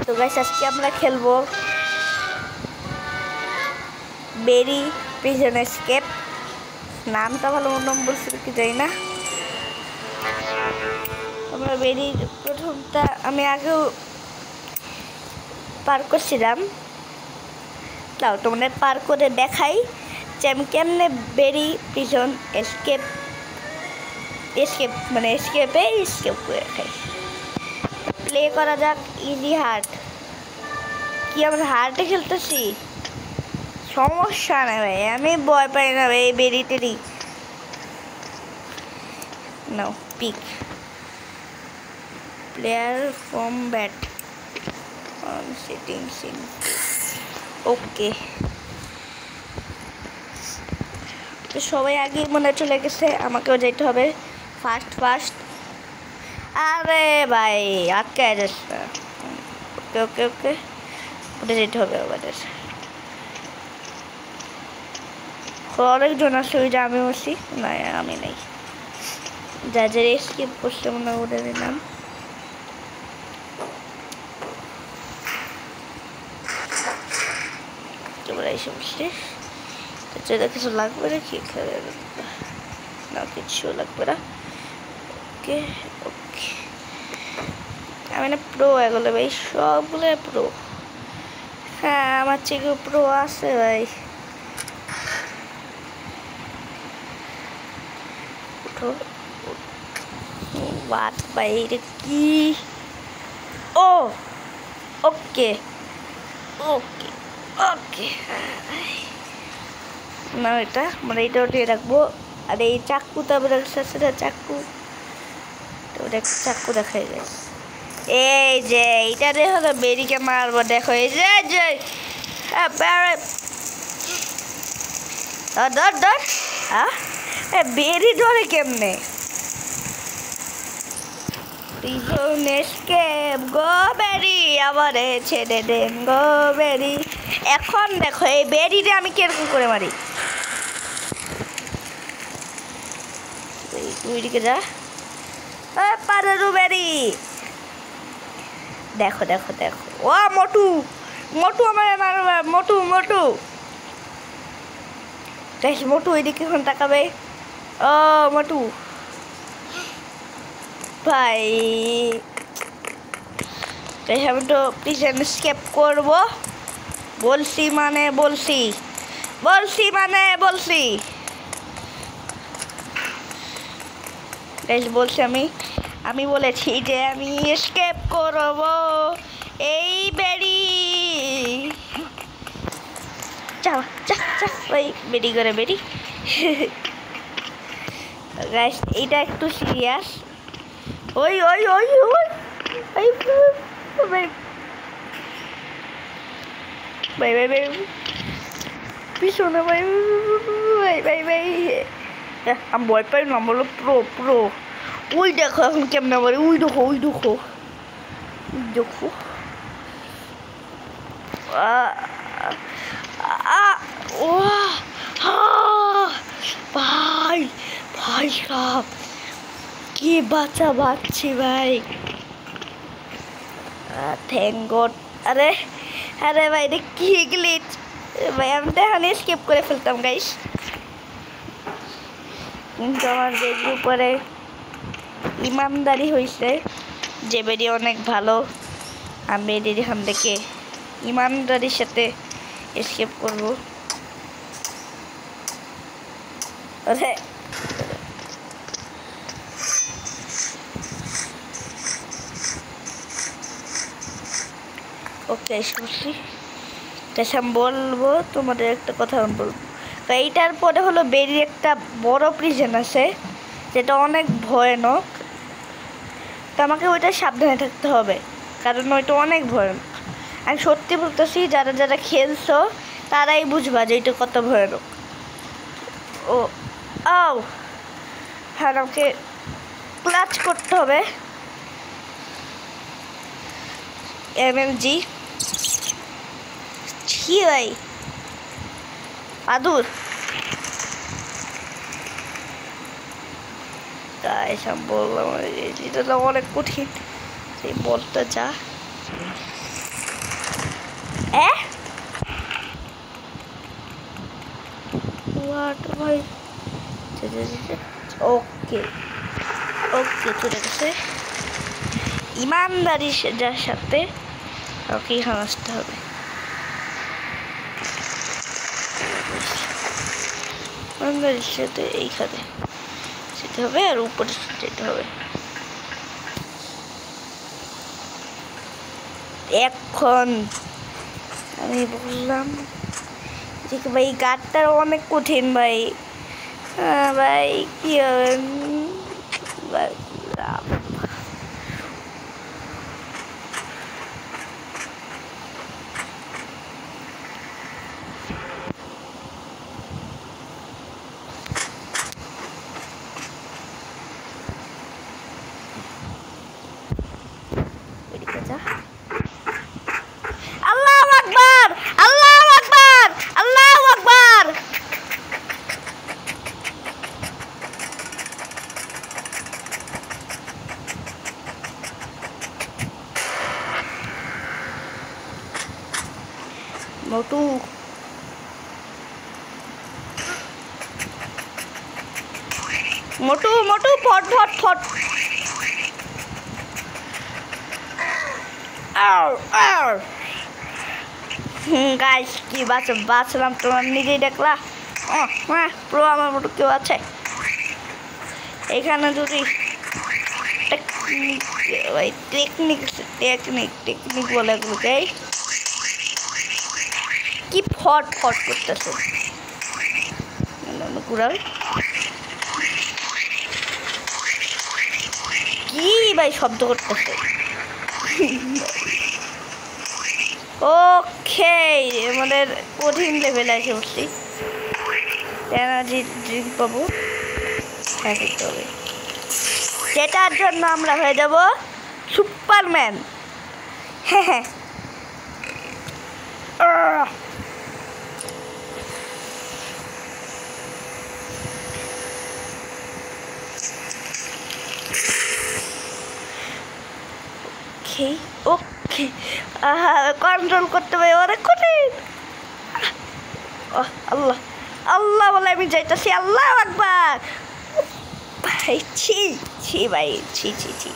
তো গাইস আজকে আমরা খেলবো বেরি প্রিজন এসকেপ। নামটা ভালো নাম বলছিল কি জানি না। আমরা বেরির প্রথমটা আমি আগেও পার করছিলাম, তাও তোমাদের পার করে দেখাই যে আমি কেমনে বেরি প্রিজন এসকেপ মানে এসকেপ করে দেখাই। প্লে করা যাক ইজি হার্ড। কি আমরা হার্ডে খেলতেছি, সমস্যা নেই ভাই, আমি ভয় পাই না ভাই। বেরি টেরি now pick player combat on settings in okay. তো সবাই আগে মনে চলে গেছে, আমাকেও যেতে হবে ফার্স্ট। আরে ভাই আটকায় যাচ্ছে। ওকে ওটা যেতে হবে আমাদের। অনেকজন আছে, ওই যে আমি বসি না, আমি নাই। যা স্কিপ করছে মনে হয় ওদের নাম। তোমরা এসে বসছি, কিছু লাগবে না কি না, কিছু লাগবে না। ওকে আমি না প্রো এগুলো ভাই, সবগুলো প্রো। হ্যাঁ আমার চেয়ে প্রো আছে ভাই। বাট বাইরে কি? ও ওকে না, এটা মানে এটা উঠিয়ে রাখবো। আর এই চাক্কুটা সেটা চাক্কু দেখাই যায়। এই যে এইটা দিয়ে হলো বেরিকে মারবো। দেখো এই যে ধর বেরি ধরে কেমনে? গো বেরি আবার ছেড়ে দেন গো বেরি। এখন দেখো এই বেরিরে আমি কিরকম করে মারি। তুই দিকে যা পারু বেরি। দেখো ও মোটু আমার মোটু মোটু ওইদিকে এখন তাকাবে। ও মোটু ভাই, আমি তো প্রিজন এসকেপ করবো বলছি। আমি বলেছি যে আমি এসকেপ করব এই বেরি। বেরি করে বেরি। গাইস এইটা একটু সিরিয়াস। ওই পিছনে ভাই আমি ভয় পাই না, বলো প্রো। ওই দেখো এখন কেমনে মারি। ওই দেখো ও ভাই সাব কি বাচ্চি ভাই। Thank god. আরে ভাই রে কি গ্লিচ ভাই, আমি তো এখন স্কিপ করে ফেলতাম গাইস, কিন্তু আমার বেরির উপরে ইমানদারি হয়েছে যে বেরি অনেক ভালো। আমি বেরির এখান থেকে ইমানদারির সাথে স্কিপ করবো। ওকে শুনছি। আমি বলবো তোমাদের একটা কথা বলবো। তো এইটার পরে হলো বেরির একটা বড় প্রিজন আছে যেটা অনেক ভয়ানক। তো আমাকে ওইটা সাবধানে থাকতে হবে, কারণ ওইটা অনেক ভয়ানক। আমি সত্যি বলতেছি, যারা খেলছো তারাই বুঝবা যে এটা কত ভয়ানক। হ্যাঁ আমাকে ক্লাচ করতে হবে। MLG ভাই আদুর বললাম এটা তো অনেক কঠিন। সেই বলটা যা ভাই ওকে ওকে চলে গেছে ইমানদারির যার সাথে ওকে এখানে আসতে হবে ইমানদারির সাথে এইখানে যেতে হবে আর উপরে যেতে হবে এখন আমি বললাম ঠিক ভাই গাড়টা অনেক কঠিন ভাই ভাই কি হবে আল্লাহু আকবার আল্লাহু আকবার আল্লাহু আকবার মোটু মোটু মোটু ফট ফট ফট গাইস কি বাঁচলাম তোমার নিজেই দেখলা হ্যাঁ পুরো আমার মতো কেউ আছে এখানে যদি টেকনিক বলে এগুলোকে কি ফট ফট করতেছে ঘুরাও কি ভাই শব্দ করতেছে ওকে আমাদের কঠিন লেভেল আছে উঠছি এনার্জি ড্রিঙ্ক পাবো হ্যাঁ করতে হবে যেটার জন্য আমরা হয়ে যাব সুপারম্যান হ্যাঁ হ্যাঁ ওকে ওকে কন্ট্রোল করতে হবে অনেক কঠিন আল্লাহ আল্লাহ বলে আমি যাইতেছি আল্লাহ আকবার ভাই ছি ছি ভাই ছি ছি ছি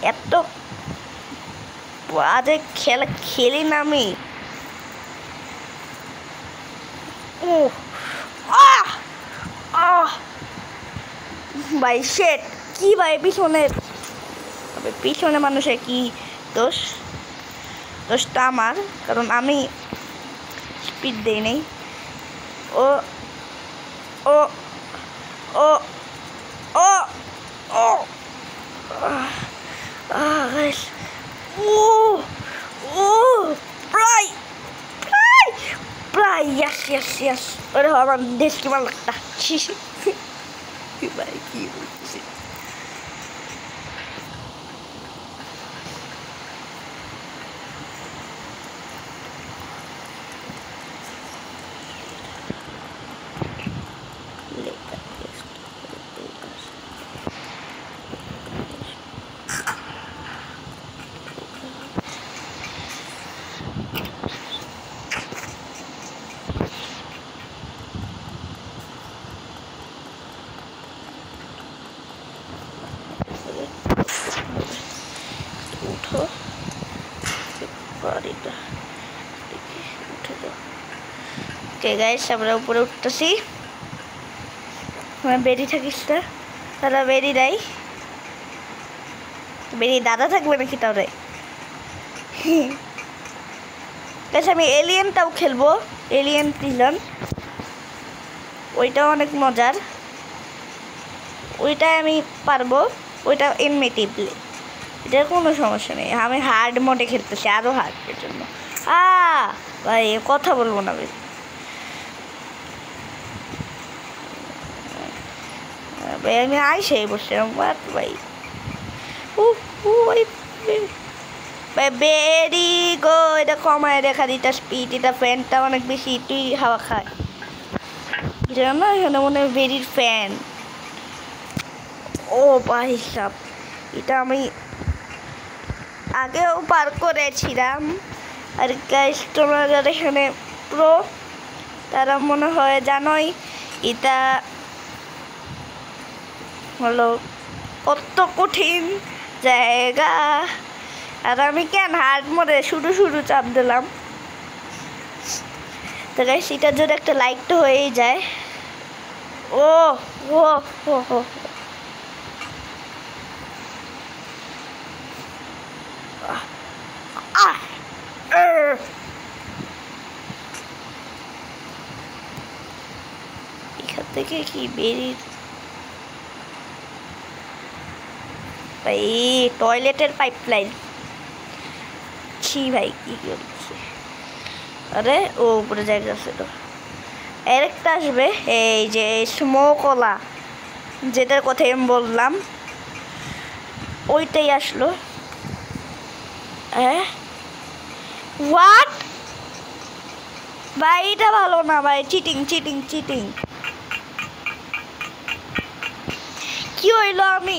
এত বাজে খেলা খেলি না আমি ভাই শেট কি ভাই পিছনে মানুষের কি দোষটা আমার কারণ আমি স্পিড দেই নেই ও ও ও ও ও ও প্রায় ইয়াস ওরে আমার দেশ কি ভালো লাগতা ভাই কি বলতেছি ওকে গাইস আমরা উপরে উঠতেছি বেরি থাকিস না তারা বেরি নাই বেরি দাদা থাকবে নাকি তাহলে আমি এলিয়েনটাও খেলবো এলিয়েন প্রিজন ওইটাও অনেক মজার ওইটা আমি পারবো ওইটা এমনিটিভলি এটার কোনো সমস্যা নেই আমি হার্ড মোডে খেলতেছি আরও হার্ডের জন্য ভাই কথা বলবো না ভাই ভাই আমি আইসাই বসছিলাম ভাই ভাই ভেরি গুড এটা কমায় দেখা দিটা স্পিড এটা ফ্যানটা অনেক বেশি তুই হাওয়া খায় এটা না এখানে মনে হয় ভেরির ফ্যান ও ভাই সাব এটা আমি আগেও পার করেছিলাম আর গাইস তোমরা যারা এখানে প্রো তারা মনে হয় জানোই এটা হলো কত কঠিন জায়গা। আর আমি কেন হার্ড মোডে শুরু চাপ দিলাম। তো গাইস এটার জন্য একটা লাইক তো হয়েই যায়। ও ও ও ও এখান থেকে কি বেরিয়ে ভাই টয়লেটের পাইপলাইন ছি ভাই কি করছে। আরে ও উপরে জায়গা আছে তো আরেকটা আসবে এই যে স্মোকলা যেটার কথা আমি বললাম ওইটাই আসলো। হ্যাঁ হোয়াট ভাই এটা ভালো না ভাই চিটিং চিটিং চিটিং কি হইলো আমি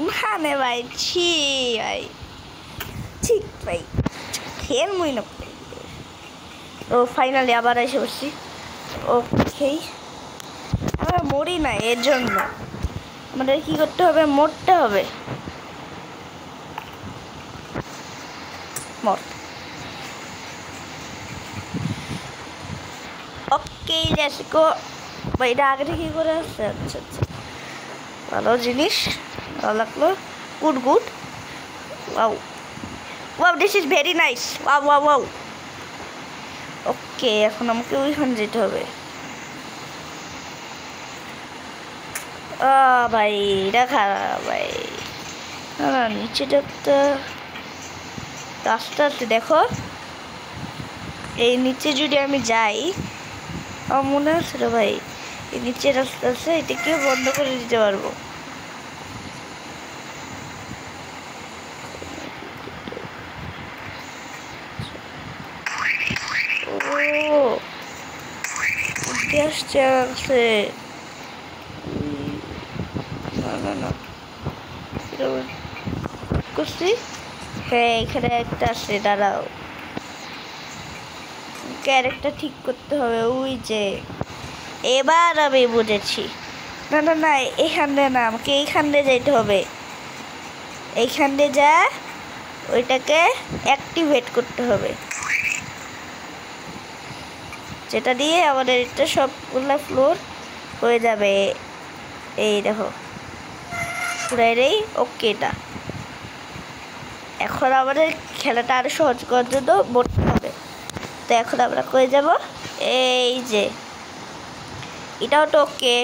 মানে ভাই ছি ভাই ঠিক ভাই খেল মুই না ও ফাইনালি আবার এসে বসছি। ওকে আমরা মরি না এর জন্য আমাদের কি করতে হবে মরতে হবে। মর ওকে লেটস গো ভাই এটা আগে থেকে করে আসছে। আচ্ছা আচ্ছা ভালো জিনিস ভালো লাগলো good good wow wow this is very nice wow wow wow. Okay এখন আমাকে ওইখানে যেতে হবে। ভাই এটা খারাপ ভাই না নিচেটা একটা রাস্তা আছে দেখো এই নিচে যদি আমি যাই আমার মনে আছে রে ভাই এই নিচে রাস্তা আছে এটাকে বন্ধ করে দিতে পারবো। ও গ্যাস আছে না না না করছি। হ্যাঁ এখানে একটা আছে দাঁড়াও ক্যারেক্টার ঠিক করতে হবে ওই যে এবার আমি বুঝেছি। না না না এইখানে না আমাকে এইখানে যেতে হবে এইখানে যা ওইটাকে অ্যাক্টিভেট করতে হবে যেটা দিয়ে আমাদের এটা সবগুলো ফ্লোর হয়ে যাবে। এই দেখো পুরাই ওকে এটা এখন আমাদের খেলাটা আরো সহজ করার জন্য বলতে হবে। তো এখন আমরা করে যাব এই যে এটাও তো ওকে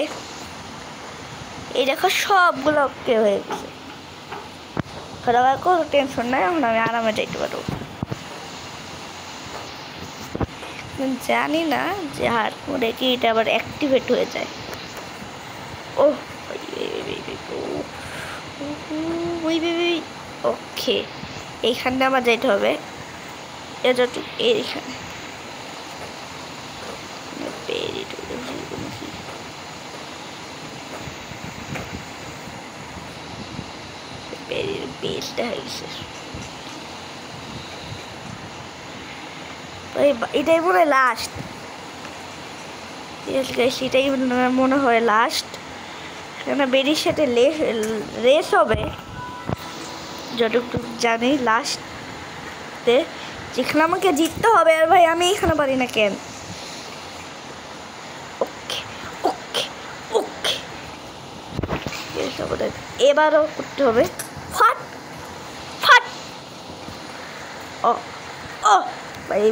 এই দেখো সবগুলো ওকে হয়ে গেছে। এখন আমার কোনো টেনশন নাই এখন আমি আরামে যাইতে পারবো। জানি না যে হার্ড মোডে কি এটা আবার অ্যাক্টিভেট হয়ে যায়। ও ওকে এইখানে আমার যেতে হবে এইখানে বেসটা হয়েছে এটাই মনে হয় লাস্ট। এটাই মনে হয় লাস্ট কেন বেরির সাথে রেস হবে যতটুকু জানি লাস্টে যেখানে আমাকে জিততে হবে। আর ভাই আমি এখানে পারি না কেন। ওকে ওকে ওকে এবারও করতে হবে ফাট ফাট। ও ও ভাই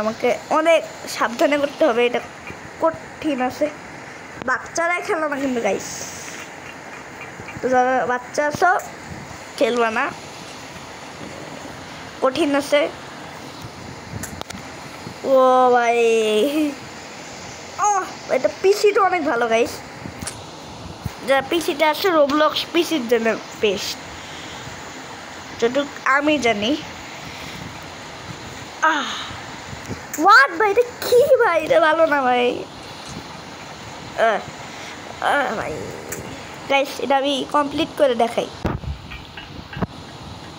আমাকে অনেক সাবধানে করতে হবে এটা কঠিন আছে বাচ্চারা খেলো না কিন্তু গাইস তো যারা বাচ্চা আছো খেলবা না কঠিন আছে। ও ভাই ও এটা পিসিটা অনেক ভালো গাইস যারা পিসিটা আছে রোবলক্স পিসির জন্য বেস্ট যতটুকু আমি জানি। হোয়াট ভাই এটা কি ভাই এটা ভালো না ভাই। ভাই গাইস এটা আমি কমপ্লিট করে দেখাই।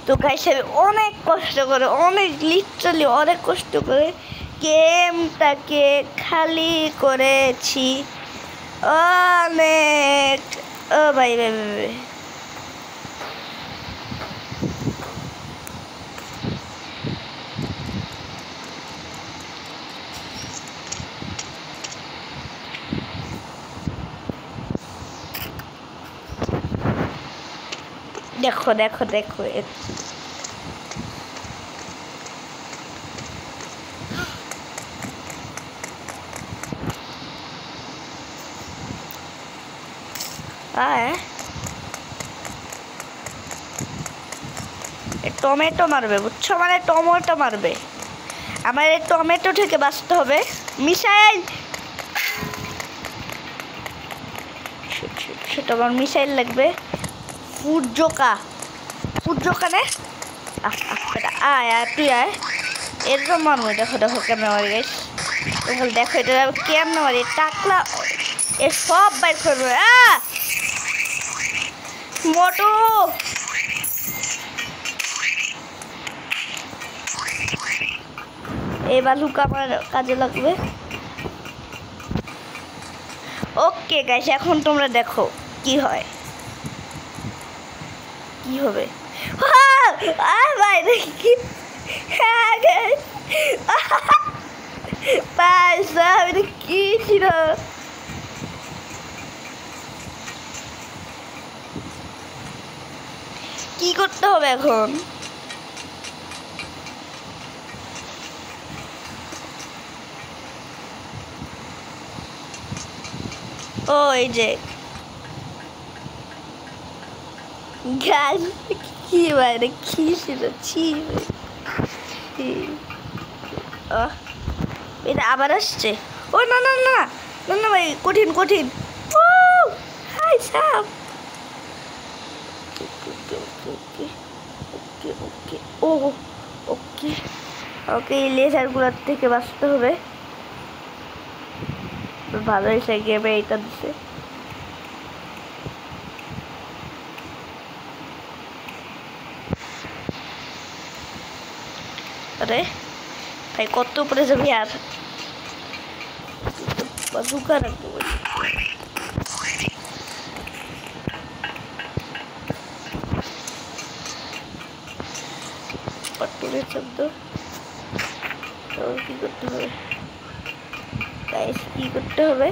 তো গাইস আমি অনেক কষ্ট করে, অনেক লিটারালি অনেক কষ্ট করে গেমটাকে খালি করেছি অনেক। ও ভাই ভাই ভাই, দেখো দেখো দেখো টমেটো মারবে, বুঝছো? মানে টমেটো মারবে। আমার এই টমেটো থেকে বাঁচতে হবে। মিসাইল, সেটা আমার মিসাইল লাগবে। ফুটজোকা, ফুটজোকা নে, আয় আয় তুই আয়। এরকম মারবো। দেখো দেখো কেমন মারি গাইস, দেখো এটা কেমন মারি। টাকলা এ সব বাইর করবে। মোটু এই বালুকা আমার কাজে লাগবে। ওকে গাইস, এখন তোমরা দেখো কি হয়, কি হবে। কি ছিল? কি করতে হবে এখন? ও এই যে গাছ, কি বাইরে কি ছিল? এটা আবার আসছে। ও না না না না না ভাই, কঠিন কঠিন। হাই সাপ। ও ওকে ওকে, এই লেজারগুলোর থেকে বাঁচতে হবে। ভালো হয়েছে গেমে এইটা দিছে। আরে ভাই কত উপরে যাবি আর? বাজুকা রাখবো। পাটুরের শব্দ। কি করতে হবে গাইস, কি করতে হবে?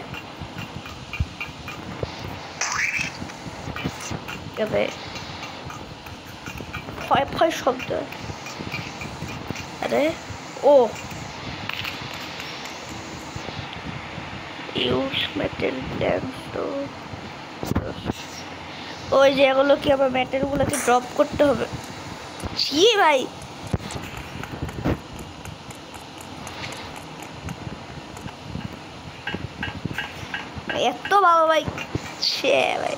ফয় ফয় শব্দ। আরে ও ইউজ মেটেল প্ল্যান্স। তো ওই যে এগুলো কি আমার মেটেরিয়ালগুলোকে ড্রপ করতে হবে। ছি ভাই, এত ভালো ভাই। সে ভাই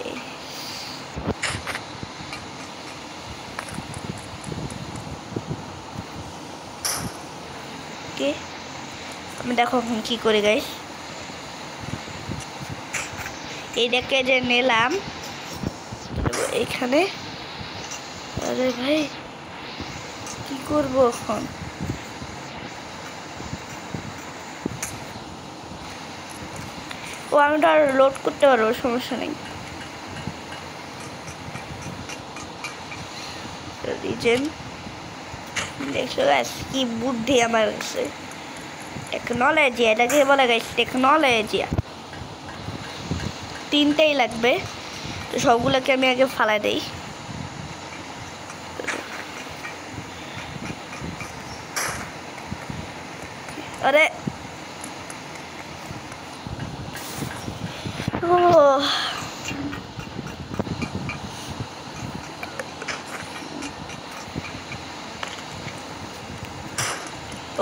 কে, আমি দেখো এখন কি করে গাইস। এইটাকে যে নিলাম এখানে। আরে ভাই কি করবো এখন? ও আমি তো আর লোড করতে পারবো, সমস্যা নেই। রিজেন দেখছো গাইস, কি বুদ্ধি আমার কাছে। টেকনোলজি, এটাকে বলে গাইস টেকনোলজি। তিনটেই লাগবে, তো সবগুলোকে আমি আগে ফালাই দেই। আরে ও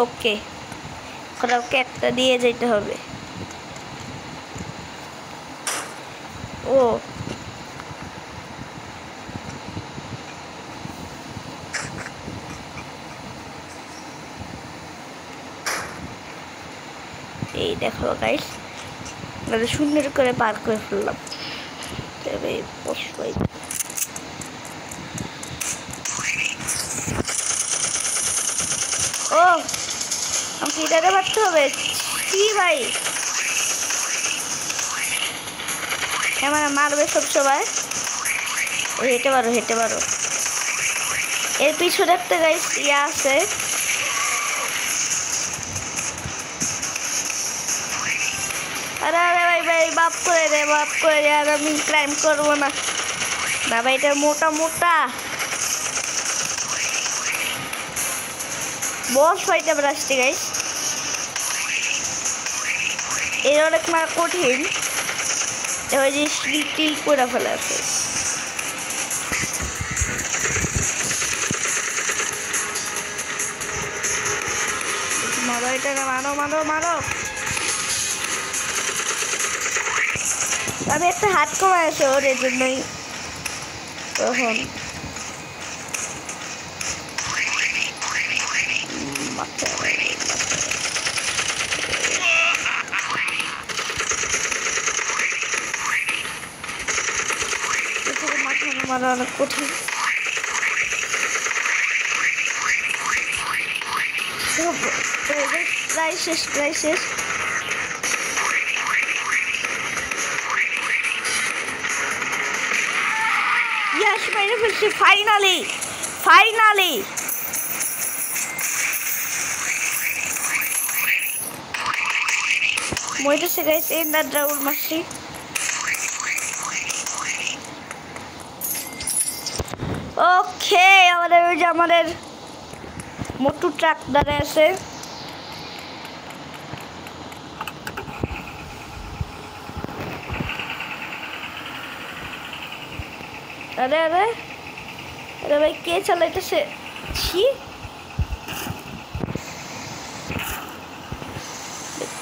ওকে, ওকে একটা দিয়ে যেতে হবে। ও এই দেখো গাইস, সুন্দর করে পার করে ফেললাম। তবে ও আমাকে এটারে মারতে হবে কি ভাই আমার মারবে সব সবাই হেঁটে পারো এর পিছনে একটা গাইস ইয়া আছে আরে আরে ভাই বাপ করে দে আর আমি ক্লাইম করবো না ভাই এটা মোটা বস ফাইট আবার আসছে গাইস এর অনেক মারা কঠিন ওই যে স্লিপ করে ফেলা আছে মারো এটা মারো আমি একটা হাত কমা আছে ওর এর জন্যই তখন মারা অনেক কঠিন প্রায় শেষ ইয়াস মেরে ফেলছি ফাইনালি মইতেছে গাইস এই না ড্রাউল মাসি ওকে আমাদের ওই যে আমাদের মোটু ট্রাক দাঁড়ায় আছে আরে ভাই কে চালাইতেছে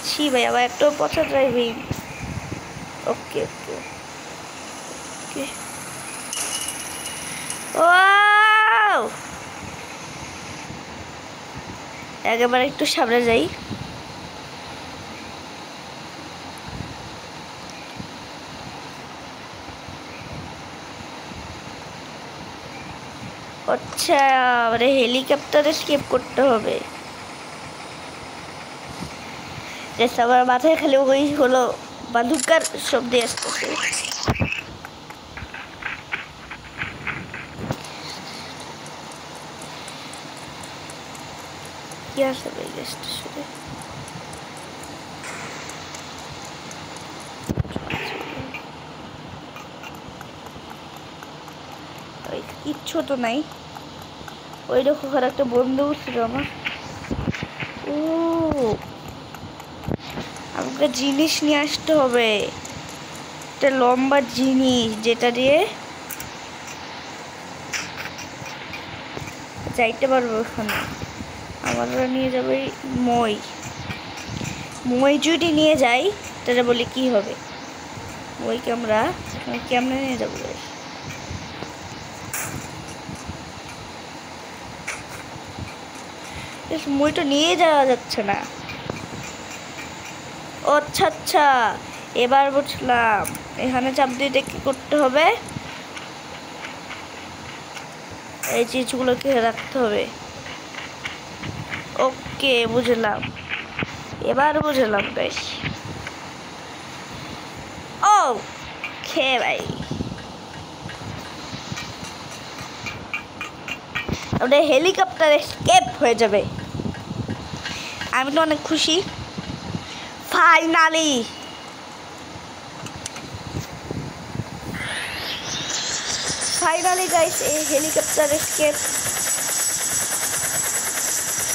ছি ভাই আবার একটু পথে ড্রাইভিং ওকে একেবারে একটু সামনে যাই আচ্ছা মানে হেলিকপ্টারে স্কেপ করতে হবে আমার মাথায় খালি ওই হলো বান্দুকার শব্দ আসতেছে কি আছে ভাই স্টেশনে কিচ্ছু তো নাই ওই দেখো ওখানে একটা বন্ধু ছিল আমার আমাকে জিনিস নিয়ে আসতে হবে একটা লম্বা জিনিস যেটা দিয়ে যাইতে পারবো ওখানে আমরা নিয়ে যাবে মই যদি নিয়ে যাই তাহলে বলি কি হবে মইকে আমরা কেমনে নিয়ে যাবো মইটা নিয়ে যাওয়া যাচ্ছে না আচ্ছা এবার বুঝলাম এখানে চাপ দিয়ে কি করতে হবে এই চিজগুলোকে রাখতে হবে ওকে বুঝলাম এবার বুঝলাম গাইস ওকে ভাই ওটা হেলিকপ্টার এসকেপ হয়ে যাবে আমি তো অনেক খুশি ফাইনালি গাইস এই হেলিকপ্টার এসকেপ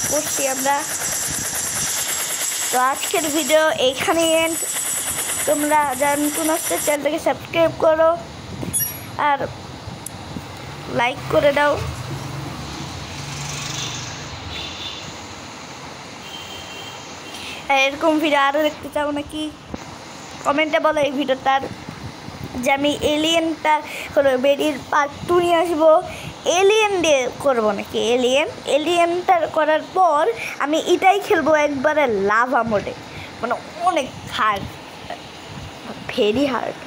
করছি আমরা তো আজকের ভিডিও এইখানে এন্ড তোমরা যারা নতুন আসছে চ্যানেলটাকে সাবস্ক্রাইব করো আর লাইক করে দাও এরকম ভিডিও আরও দেখতে চাও নাকি কমেন্টে বলো এই ভিডিওটার যে আমি এলিয়েনটা হলো বেরির পার্ট 2 নিয়ে আসবো এলিয়েন দিয়ে করবো নাকি এলিয়েনটা করার পর আমি এটাই খেলবো একবারে লাভা মোডে মানে অনেক হার্ড ভেরি হার্ড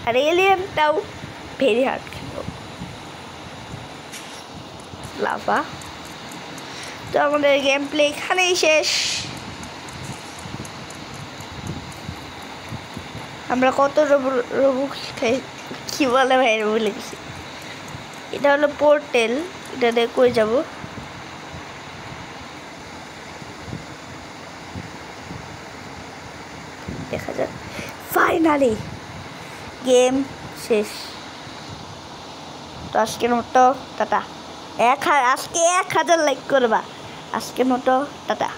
আর এলিয়েনটাও ভেরি হার্ড খেলবো লাভা তো আমাদের গেম প্লে এখানেই শেষ। আমরা কত রবুক কি বলে ভাই বলে গেছি। এটা হলো পোর্টেল, এটা দিয়ে কই যাব? দেখা যাক। ফাইনালি গেম শেষ। তো আজকের মতো টাটা। আজকে 1000 লাইক করবা। আজকের মতো টাটা।